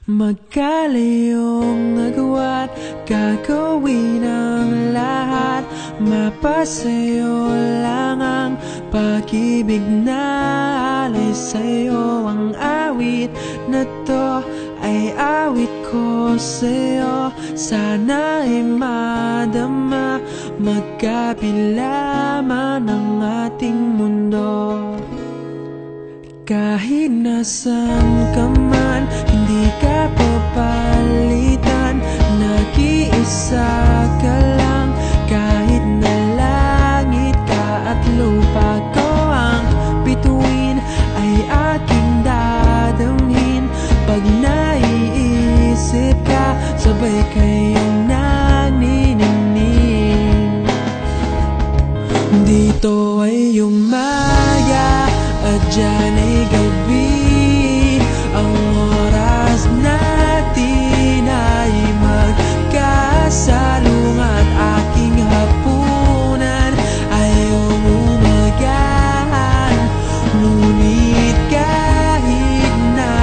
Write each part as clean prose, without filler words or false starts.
Magkalayong agwat, gagawin ang lahat. Mapasayo lang ang pag-ibig na alay sa'yo. Ang awit na to ay awit ko sa'yo. Sana ay madama, magkabila man ang ating mundo. Kahit nasan ka man, hindi ka papalitan. Nag-iisa ka lang, kahit na langit ka at lupa ko ang bituin, ay aking dadamhin. Pag naiisip ka, sabay kayong naniningning. Dito ay umaga at dyan ay gabi. Ang oras natin ay magkasalungat. Aking hapunan ay umumagahan. Ngunit kahit na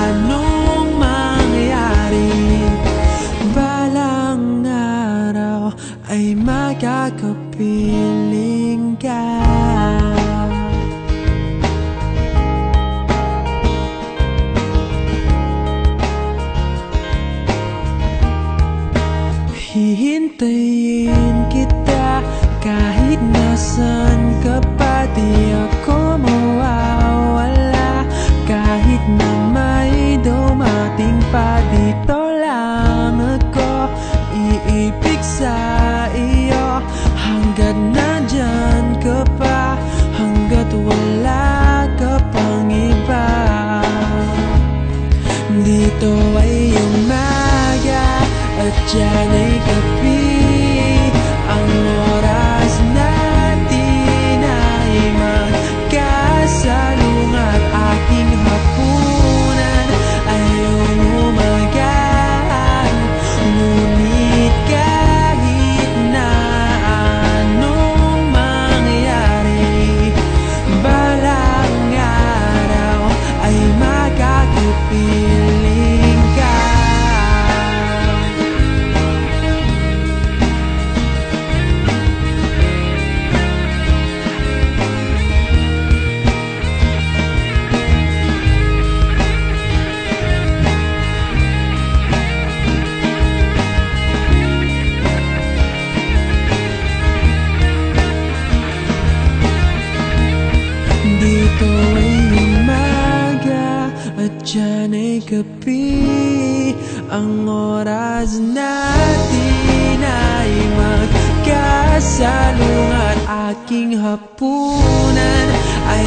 anong mangyari, balang araw ay magkakapiling ka. Hihintayin kita kahit nasan ka pa. Di ako mawawala kahit na may dumating pa. Dito lang ako iibig sa iyo hanggat nandyan ka pa, hanggat wala ka pang iba. Dito ay umaga at dyan ay gabi. Ang oras natin ay magkasalungat. Aking hapunan ay umumagahan. Ngunit kahit na anong mangyari, balang araw ay magkakapiling ka. Dito ay umaga at dyan ay gabi. Ang oras natin ay magkasalungat. Aking hapunan ay